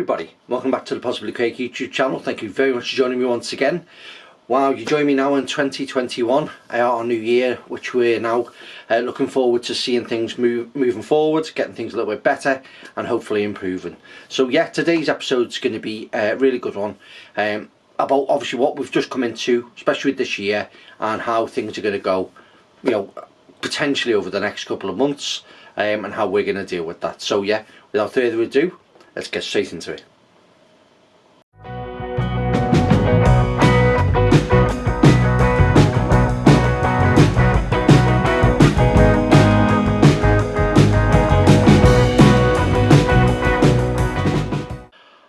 everybody, welcome back to the Possibly Craig YouTube channel. Thank you very much for joining me once again. Wow, you join me now in 2021, our new year, which we're now looking forward to seeing things moving forward, getting things a little bit better and hopefully improving. So yeah, today's episode is going to be a really good one about obviously what we've just come into, especially with this year, and how things are going to go, you know, potentially over the next couple of months, and how we're going to deal with that. So yeah, without further ado, let's get straight into it.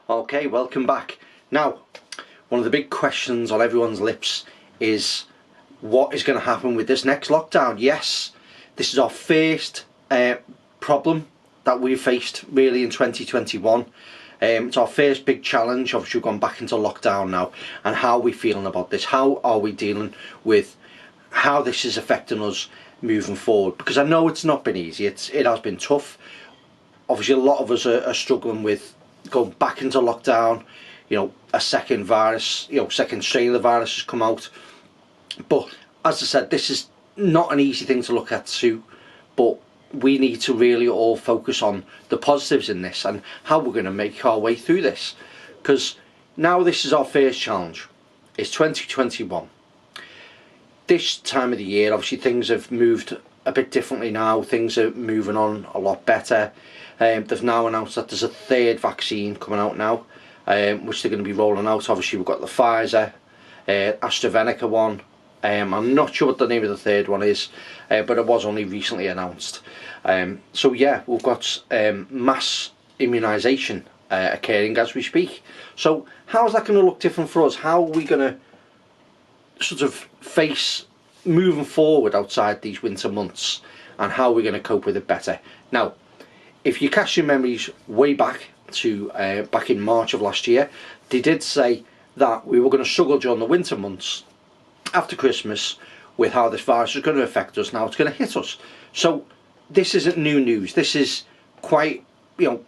Okay, welcome back. Now, one of the big questions on everyone's lips is what is going to happen with this next lockdown? Yes, this is our first problem that we've faced really in 2021. It's our first big challenge. Obviously we've gone back into lockdown now, and how are we feeling about this? How are we dealing with how this is affecting us moving forward? Because I know it's not been easy. It has been tough. Obviously a lot of us are struggling with going back into lockdown. You know, a second virus, second strain of the virus has come out. But as I said, this is not an easy thing to look at too, but we need to really all focus on the positives in this and how we're going to make our way through this, because now this is our first challenge. It's 2021. This time of the year, obviously things have moved a bit differently now. Things are moving on a lot better. They've now announced that there's a third vaccine coming out now, which they're going to be rolling out. Obviously we've got the Pfizer, AstraZeneca one. I'm not sure what the name of the third one is, but it was only recently announced. So yeah, we've got mass immunisation occurring as we speak. So how is that going to look different for us? How are we going to sort of face moving forward outside these winter months, and how are we going to cope with it better? Now, if you cast your memories way back to back in March of last year, they did say that we were going to struggle during the winter months after Christmas with how this virus is going to affect us. Now it's going to hit us. So this isn't new news. This is quite a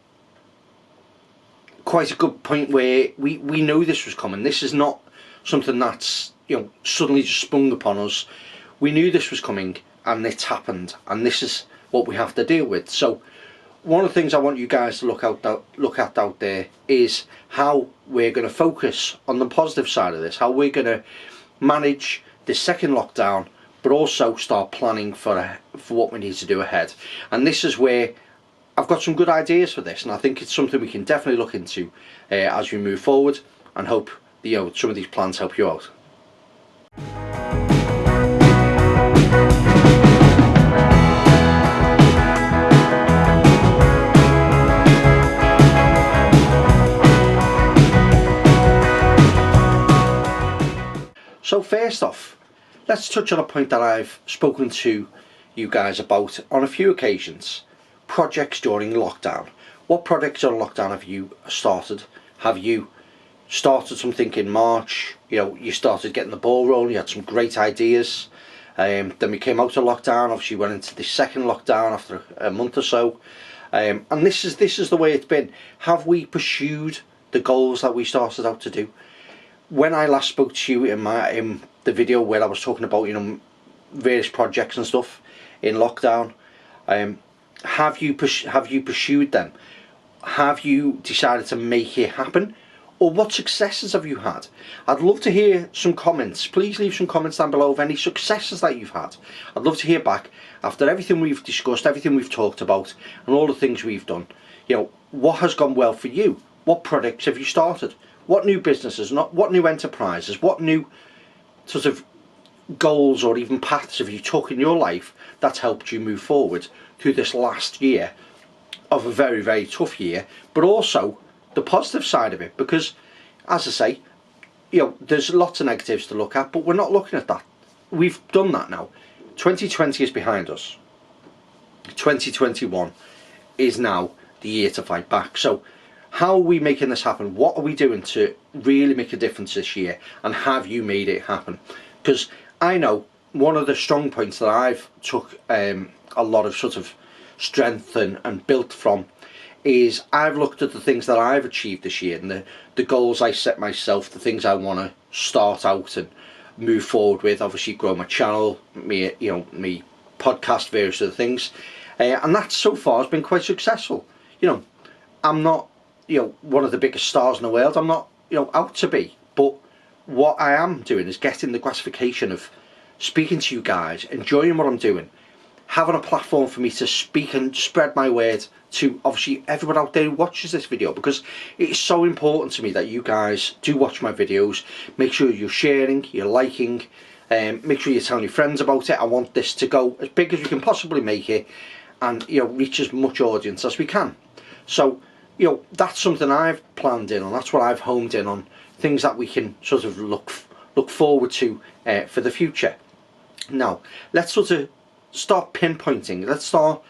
good point where we know this was coming. This is not something that's suddenly just sprung upon us. We knew this was coming and it's happened, and this is what we have to deal with. So one of the things I want you guys to look at out there is how we're going to focus on the positive side of this, how we're going to manage this second lockdown, but also start planning for what we need to do ahead. And this is where I've got some good ideas for this, and I think it's something we can definitely look into as we move forward, and hope some of these plans help you out. So first off, let's touch on a point that I've spoken to you guys about on a few occasions. Projects during lockdown. What projects during lockdown have you started? Have you started something in March? You started getting the ball rolling, you had some great ideas. Then we came out of lockdown, obviously went into the second lockdown after a month or so. And this is the way it's been. Have we pursued the goals that we started out to do? When I last spoke to you in the video where I was talking about various projects and stuff in lockdown, have you pursued them? Have you decided to make it happen? Or what successes have you had? I'd love to hear some comments. Please leave some comments down below of any successes that you've had. I'd love to hear back after everything we've discussed, everything we've talked about, and all the things we've done. What has gone well for you? What projects have you started? What new businesses, what new enterprises, what new sort of goals or even paths have you took in your life that's helped you move forward through this last year of a very, very tough year, but also the positive side of it? Because, as I say, there's lots of negatives to look at, but we're not looking at that. We've done that now. 2020 is behind us. 2021 is now the year to fight back. So how are we making this happen? What are we doing to really make a difference this year? And have you made it happen? Because I know one of the strong points that I've took a lot of sort of strength and built from is I've looked at the things that I've achieved this year and the goals I set myself, the things I want to start out and move forward with. Obviously, grow my channel, me podcast, various other things, and that so far has been quite successful. I'm not one of the biggest stars in the world. I'm not out to be, but what I am doing is getting the gratification of speaking to you guys, enjoying what I'm doing, having a platform for me to speak and spread my word to obviously everyone out there who watches this video, because it is so important to me that you guys do watch my videos. Make sure you're sharing, you're liking, make sure you're telling your friends about it. I want this to go as big as we can possibly make it, and reach as much audience as we can. So that's something I've planned in, and that's what I've homed in on, things that we can sort of look forward to for the future. Now let's sort of start pinpointing. Let's start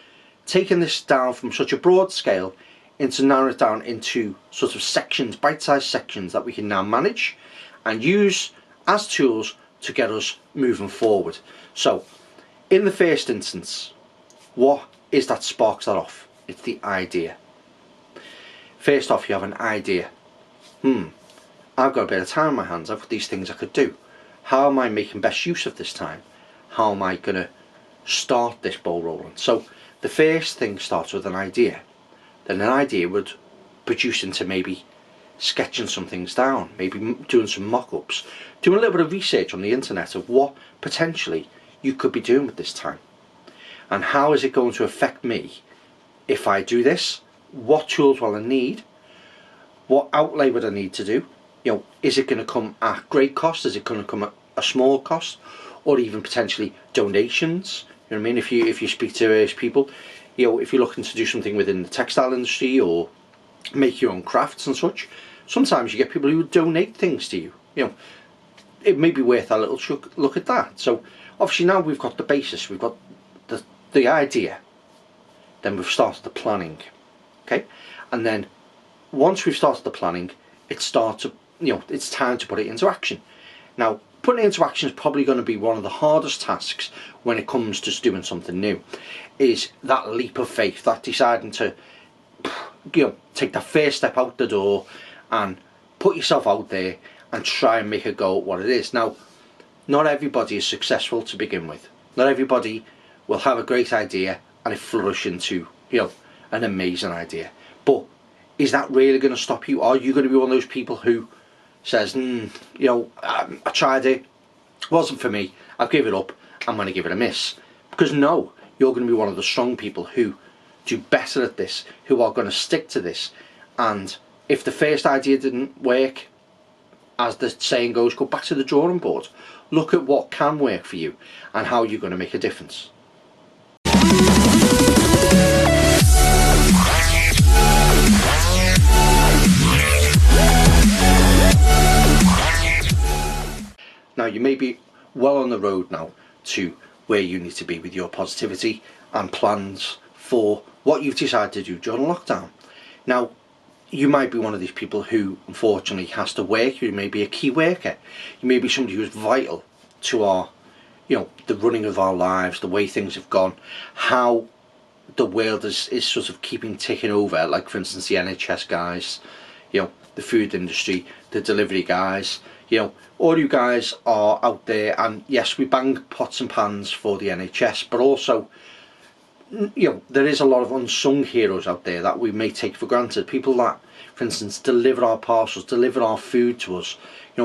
taking this down from such a broad scale into narrow it down into sort of sections, bite-sized sections that we can now manage and use as tools to get us moving forward. So in the first instance, what is that sparks that off? It's the idea. First off, you have an idea. I've got a bit of time on my hands. I've got these things I could do. How am I making best use of this time? How am I going to start this ball rolling? So the first thing starts with an idea. Then an idea would produce into maybe sketching some things down, maybe doing some mock-ups, doing a little bit of research on the internet of what potentially you could be doing with this time. And how is it going to affect me if I do this? What tools will I need? What outlay would I need to do? Is it going to come at great cost? Is it going to come at a small cost? Or even potentially donations? You know what I mean? If you speak to various people, if you're looking to do something within the textile industry or make your own crafts and such, sometimes you get people who donate things to you. It may be worth a little look at that. So obviously now we've got the basis, we've got the idea, then we've started the planning. Okay, and then once we've started the planning, it's time to put it into action. Now, putting it into action is probably going to be one of the hardest tasks when it comes to doing something new. Is that leap of faith, that deciding to take that first step out the door and put yourself out there and try and make a go at what it is. Now, not everybody is successful to begin with. Not everybody will have a great idea and it flourish into an amazing idea. But is that really going to stop you? Are you going to be one of those people who says, I tried it, wasn't for me, I've given it up, I'm going to give it a miss? Because no, you're going to be one of the strong people who do better at this, who are going to stick to this. And if the first idea didn't work, as the saying goes, go back to the drawing board. Look at what can work for you and how you're going to make a difference. Now you may be well on the road now to where you need to be with your positivity and plans for what you've decided to do during lockdown. Now you might be one of these people who unfortunately has to work. You may be a key worker. You may be somebody who is vital to our, the running of our lives, the way things have gone, how the world is sort of ticking over. Like for instance the NHS guys, the food industry, the delivery guys. All you guys are out there, and yes, we bang pots and pans for the NHS, but also, there is a lot of unsung heroes out there that we may take for granted. People that, for instance, deliver our parcels, deliver our food to us,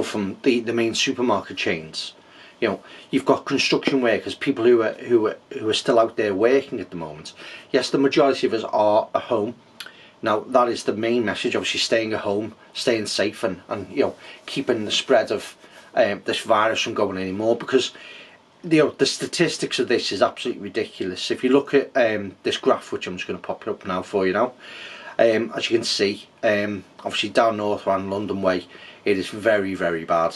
from the main supermarket chains. You've got construction workers, people who are still out there working at the moment. Yes, the majority of us are at home. Now that is the main message, obviously staying at home, staying safe and keeping the spread of this virus from going anymore, because the statistics of this is absolutely ridiculous. If you look at this graph, which I'm just going to pop it up now for you now, as you can see, obviously down north around London way, it is very, very bad.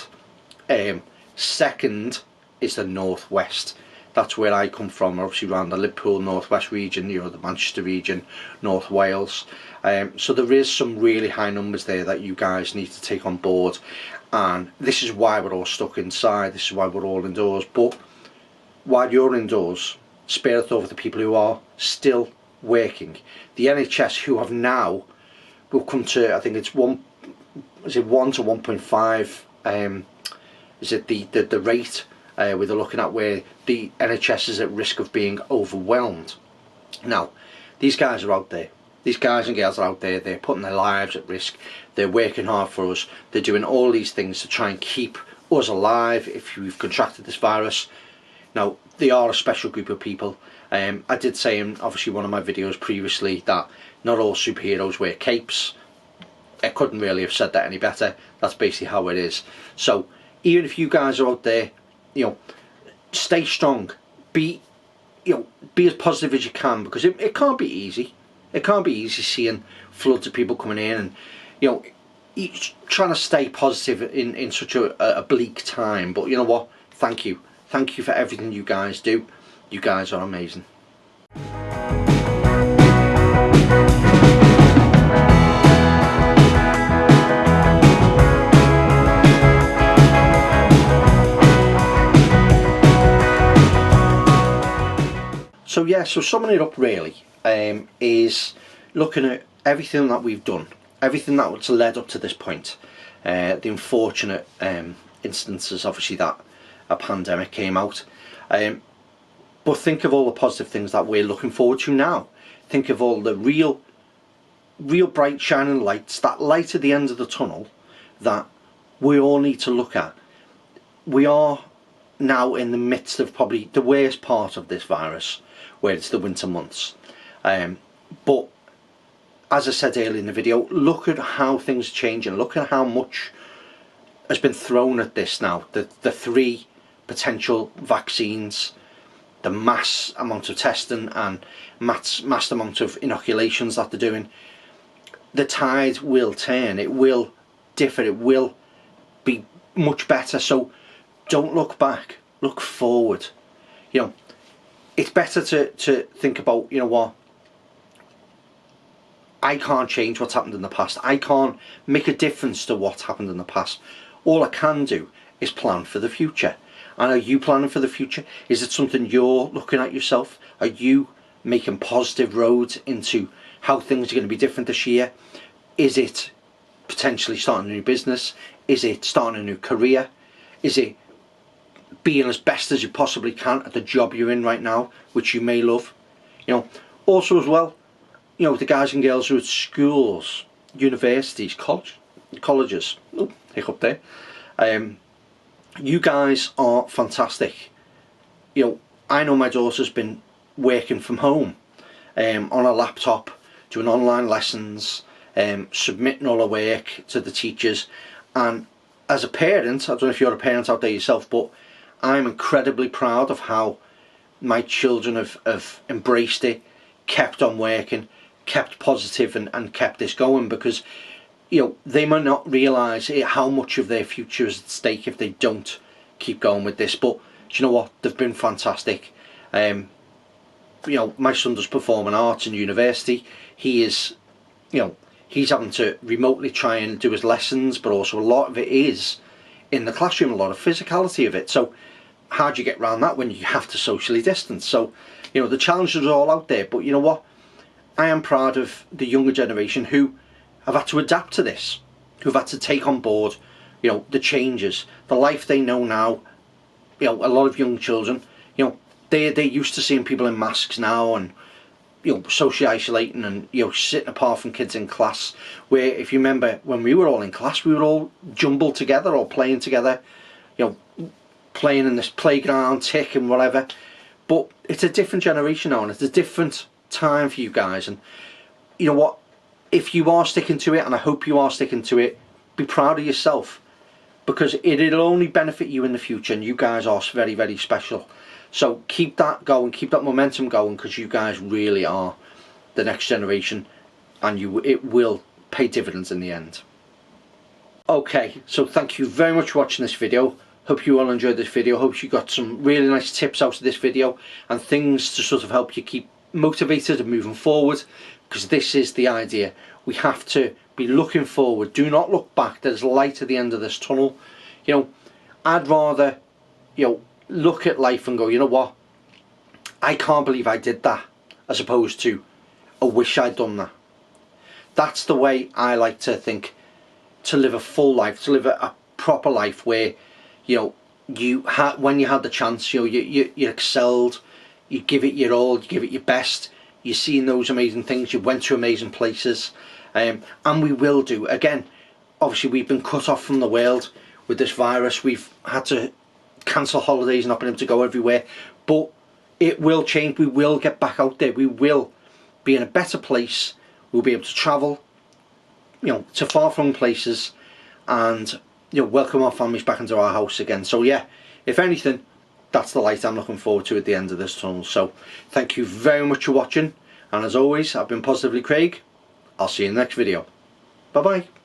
Second is the northwest. That's where I come from, obviously around the Liverpool northwest region, the Manchester region, North Wales. So there is some really high numbers there that you guys need to take on board, and this is why we're all stuck inside. This is why we're all indoors. But while you're indoors, spare a thought for the people who are still working. The NHS, who have now, will come to, I think it's 1 to 1.5, is it the rate where they're looking at where the NHS is at risk of being overwhelmed. Now, these guys are out there. These guys and girls are out there. They're putting their lives at risk. They're working hard for us. They're doing all these things to try and keep us alive if you've contracted this virus. Now, they are a special group of people. I did say in obviously one of my videos previously that not all superheroes wear capes. I couldn't really have said that any better. That's basically how it is. So even if you guys are out there, you know, stay strong. Be as positive as you can, because it can't be easy. It can't be easy seeing floods of people coming in, and you know, trying to stay positive in such a bleak time. But you know what? Thank you for everything you guys do. You guys are amazing. So yeah, so summing it up really, is looking at everything that we've done, everything that's led up to this point, the unfortunate instances obviously that a pandemic came out, but think of all the positive things that we're looking forward to now. Think of all the real bright shining lights, that light at the end of the tunnel that we all need to look at. We are now in the midst of probably the worst part of this virus, where it's the winter months, but as I said earlier in the video, look at how things are changing. Look at how much has been thrown at this now. The 3 potential vaccines, the mass amount of testing and mass amount of inoculations that they're doing. The tide will turn. It will differ. It will be much better. So don't look back. Look forward. You know, it's better to think about, you know what, I can't change what's happened in the past. I can't make a difference to what's happened in the past. All I can do is plan for the future. And are you planning for the future? Is it something you're looking at yourself? Are you making positive roads into how things are going to be different this year? Is it potentially starting a new business? Is it starting a new career? Is it being as best as you possibly can at the job you're in right now, which you may love? You know, also as well, you know, the guys and girls who are at schools, universities, colleges, oh, hiccup there, you guys are fantastic. You know, I know my daughter's been working from home, on a laptop, doing online lessons, submitting all her work to the teachers, and as a parent, I don't know if you're a parent out there yourself, but I'm incredibly proud of how my children have embraced it, kept on working, kept positive, and kept this going, because you know, they might not realise how much of their future is at stake if they don't keep going with this. But do you know what? They've been fantastic. You know, my son does performing arts in university. He is, you know, he's having to remotely try and do his lessons, but also a lot of it is in the classroom, a lot of physicality of it. So how do you get around that when you have to socially distance? So, you know, the challenges are all out there, but you know what? I am proud of the younger generation who have had to adapt to this, who've had to take on board, you know, the changes, the life they know now. You know, a lot of young children, you know, they're used to seeing people in masks now, and you know, socially isolating, and you know, sitting apart from kids in class. Where if you remember when we were all in class, we were all jumbled together or playing together, you know, playing in this playground, tick and whatever. But it's a different generation now, and it's a different time for you guys. And you know what? If you are sticking to it, and I hope you are sticking to it, be proud of yourself, because it'll only benefit you in the future, and you guys are very, very special. So keep that going, keep that momentum going, because you guys really are the next generation, and it will pay dividends in the end. Okay, so thank you very much for watching this video. Hope you all enjoyed this video. Hope you got some really nice tips out of this video, and things to sort of help you keep motivated and moving forward, because this is the idea. We have to be looking forward. Do not look back. There's light at the end of this tunnel. You know, I'd rather, you know, look at life and go, you know what, I can't believe I did that, as opposed to, I wish I'd done that. That's the way I like to think, to live a full life, to live a proper life where, you know, when you had the chance, you know, you excelled, you give it your all, you give it your best, you've seen those amazing things, you went to amazing places, and we will do. Again, obviously we've been cut off from the world with this virus, we've had to cancel holidays, not been able to go everywhere, but it will change. We will get back out there, we will be in a better place, we'll be able to travel, you know, to far-flung places, and, you know, welcome our families back into our house again. So yeah, if anything, that's the light I'm looking forward to at the end of this tunnel. So thank you very much for watching, and as always, I've been Positively Craig. I'll see you in the next video. Bye bye.